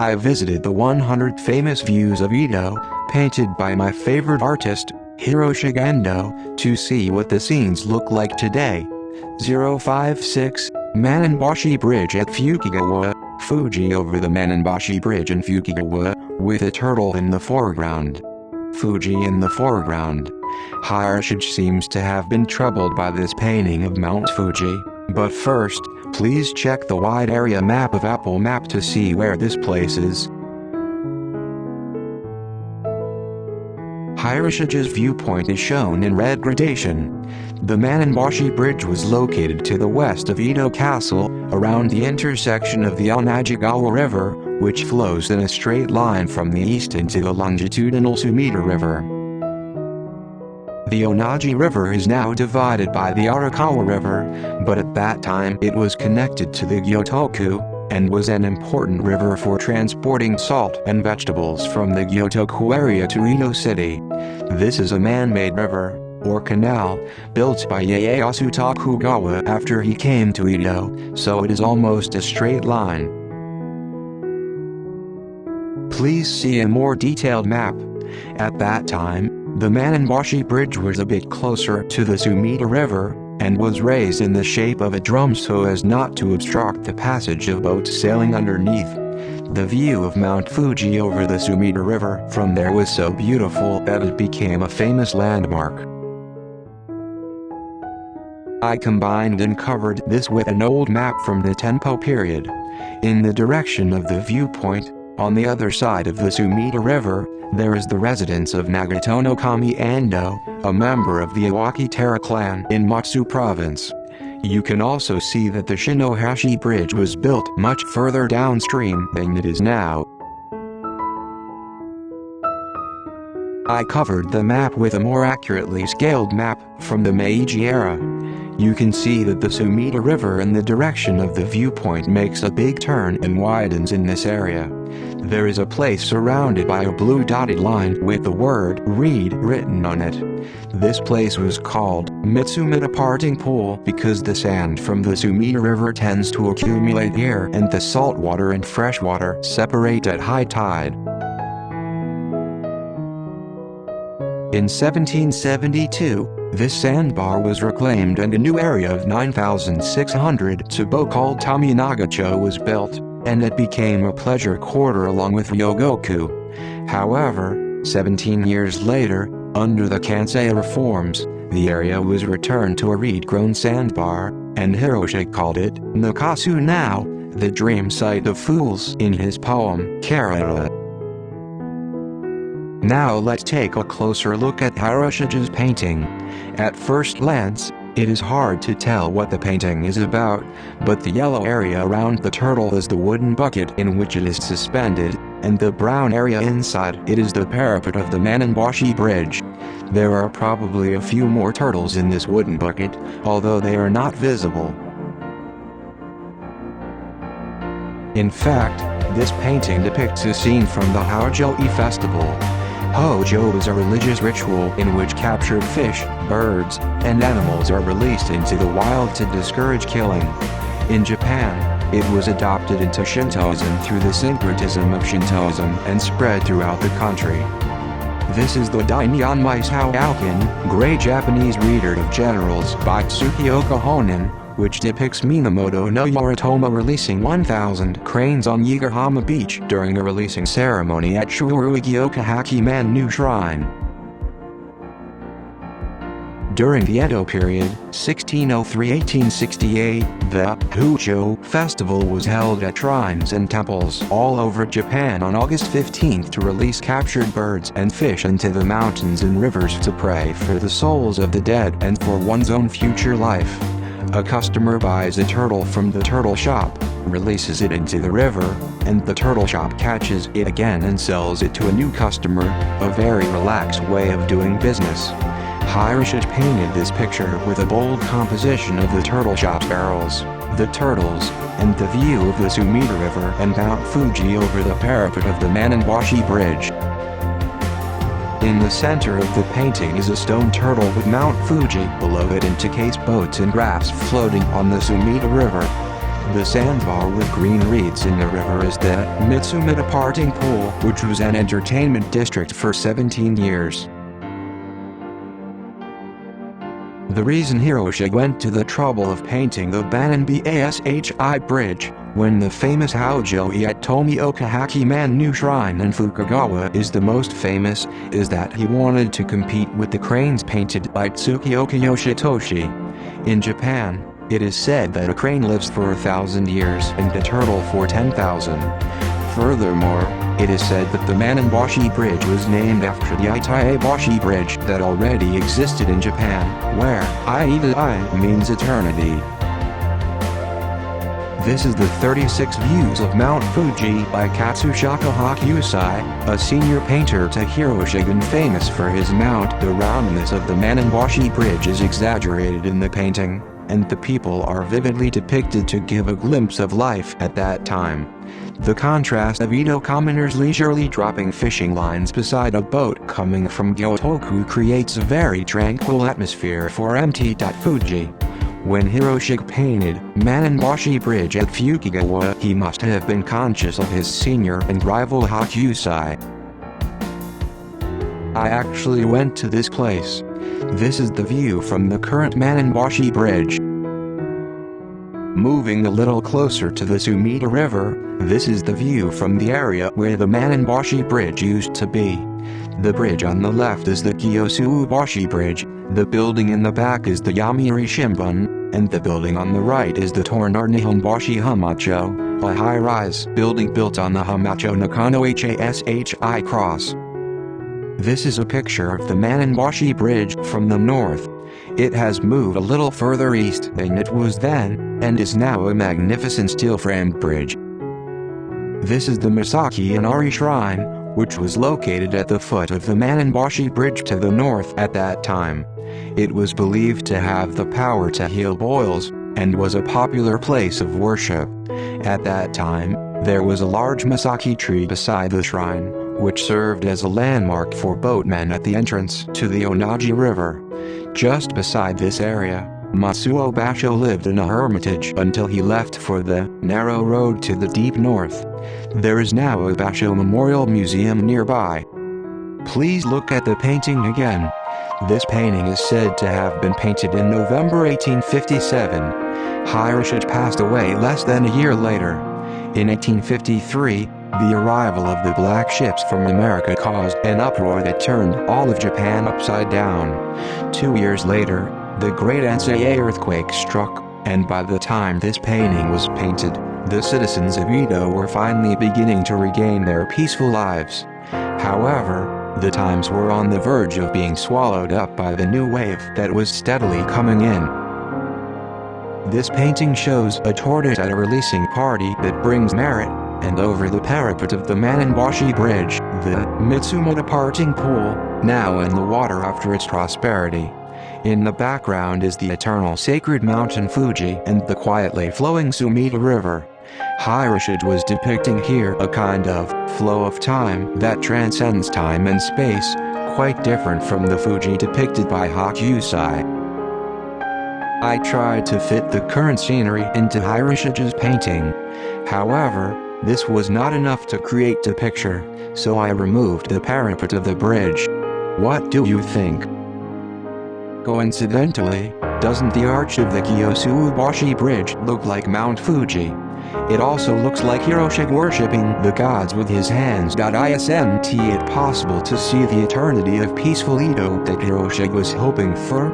I visited the 100 Famous Views of Edo, painted by my favorite artist, Hiroshige Ando, to see what the scenes look like today. 056, Mannenbashi Bridge at Fukagawa, Fuji. Over the Mannenbashi Bridge in Fukagawa, with a turtle in the foreground. Fuji in the foreground. Hiroshige seems to have been troubled by this painting of Mount Fuji, but first, please check the wide area map of Applemap to see where this place is. Hiroshige's viewpoint is shown in red gradation. The Mannenbashi Bridge was located to the west of Edo Castle, around the intersection of the Onagigawa River, which flows in a straight line from the east into the longitudinal Sumida River. The Onagigawa River is now divided by the Ukiyo-e River, but at that time it was connected to the Gyotoku, and was an important river for transporting salt and vegetables from the Gyotoku area to Edo City. This is a man-made river, or canal, built by Ieyasu Tokugawa after he came to Edo, so it is almost a straight line. Please see a more detailed map. At that time, the Mannenbashi Bridge was a bit closer to the Sumida River, and was raised in the shape of a drum so as not to obstruct the passage of boats sailing underneath. The view of Mount Fuji over the Sumida River from there was so beautiful that it became a famous landmark. I combined and covered this with an old map from the Tenpo period. In the direction of the viewpoint, on the other side of the Sumida River, there is the residence of Nagatono Kami Ando, a member of the Iwaki-Tera clan in Matsu province. You can also see that the Mannenbashi Bridge was built much further downstream than it is now. I covered the map with a more accurately scaled map from the Meiji era. You can see that the Sumida River in the direction of the viewpoint makes a big turn and widens in this area. There is a place surrounded by a blue dotted line with the word "read" written on it. This place was called Mitsumida Parting Pool because the sand from the Sumida River tends to accumulate here and the salt water and fresh water separate at high tide. In 1772, this sandbar was reclaimed and a new area of 9,600 tsubo called Tominagacho was built, and it became a pleasure quarter along with Ryogoku. However, 17 years later, under the Kansei reforms, the area was returned to a reed-grown sandbar, and Hiroshige called it Nakasu now, the dream site of fools in his poem Kerala. Now let's take a closer look at Hiroshige's painting. At first glance, it is hard to tell what the painting is about, but the yellow area around the turtle is the wooden bucket in which it is suspended, and the brown area inside it is the parapet of the Mannenbashi Bridge. There are probably a few more turtles in this wooden bucket, although they are not visible. In fact, this painting depicts a scene from the Hojo-e festival. Hojo is a religious ritual in which captured fish, birds, and animals are released into the wild to discourage killing. In Japan, it was adopted into Shintoism through the syncretism of Shintoism and spread throughout the country. This is the Dainyan Maisao Aokin, Grey Japanese Reader of Generals by Tsukioka Honen, which depicts Minamoto no Yoritomo releasing 1,000 cranes on Yokohama Beach during a releasing ceremony at Shuruigi-oka Hachiman-nu Shrine. During the Edo period, 1603–1868, the Hojo festival was held at shrines and temples all over Japan on August 15th to release captured birds and fish into the mountains and rivers to pray for the souls of the dead and for one's own future life. A customer buys a turtle from the turtle shop, releases it into the river, and the turtle shop catches it again and sells it to a new customer, a very relaxed way of doing business. Hiroshige painted this picture with a bold composition of the turtle shop barrels, the turtles, and the view of the Sumida River and Mount Fuji over the parapet of the Mannenbashi Bridge. In the center of the painting is a stone turtle with Mount Fuji below it and to case boats and rafts floating on the Sumida River. The sandbar with green reeds in the river is the Sumida Parting Pool, which was an entertainment district for 17 years. The reason Hiroshige went to the trouble of painting the Mannenbashi Bridge, when the famous Ukiyo-e at Tomioka Hachiman-no Shrine in Fukagawa is the most famous, is that he wanted to compete with the cranes painted by Tsukiyoshi Yoshitoshi. In Japan, it is said that a crane lives for 1,000 years and a turtle for 10,000. Furthermore, it is said that the Mannenbashi Bridge was named after the Ukiyo-e Bridge that already existed in Japan, where I means eternity. This is the 36 Views of Mount Fuji by Katsushika Hokusai, a senior painter to Hiroshige famous for his mount. The roundness of the Mannenbashi Bridge is exaggerated in the painting, and the people are vividly depicted to give a glimpse of life at that time. The contrast of Edo commoners leisurely dropping fishing lines beside a boat coming from Gyotoku creates a very tranquil atmosphere for Mt. Fuji. When Hiroshige painted Mannenbashi Bridge at Fukagawa, he must have been conscious of his senior and rival Hokusai. I actually went to this place. This is the view from the current Mannenbashi Bridge. Moving a little closer to the Sumida River, this is the view from the area where the Mannenbashi Bridge used to be. The bridge on the left is the Ukiyo-e Bridge, the building in the back is the Yomiuri Shimbun, and the building on the right is the Nihonbashi Hamacho, a high-rise building built on the Hamacho Nakano Hashi cross. This is a picture of the Mannenbashi Bridge from the north. It has moved a little further east than it was then, and is now a magnificent steel-framed bridge. This is the Misaki Inari Shrine, which was located at the foot of the Mannenbashi Bridge to the north at that time. It was believed to have the power to heal boils, and was a popular place of worship. At that time, there was a large Misaki tree beside the shrine, which served as a landmark for boatmen at the entrance to the Onagigawa River. Just beside this area, Masuo Basho lived in a hermitage until he left for the narrow road to the deep north. There is now a Basho Memorial Museum nearby. Please look at the painting again. This painting is said to have been painted in November 1857. Hiroshige passed away less than a year later. In 1853, the arrival of the black ships from America caused an uproar that turned all of Japan upside down. 2 years later, the Great Ansei earthquake struck, and by the time this painting was painted, the citizens of Edo were finally beginning to regain their peaceful lives. However, the times were on the verge of being swallowed up by the new wave that was steadily coming in. This painting shows a tortoise at a releasing party that brings merit, and over the parapet of the Mannenbashi Bridge, the Sumida Parting Pool, now in the water after its prosperity. In the background is the eternal sacred mountain Fuji and the quietly flowing Sumida River. Hiroshige was depicting here a kind of flow of time that transcends time and space, quite different from the Fuji depicted by Hokusai. I tried to fit the current scenery into Hiroshige's painting. However, this was not enough to create the picture, so I removed the parapet of the bridge. What do you think? Coincidentally, doesn't the arch of the Ukiyo-e Bridge look like Mount Fuji? It also looks like Hiroshige worshipping the gods with his hands. Isn't it possible to see the eternity of peaceful Edo that Hiroshige was hoping for?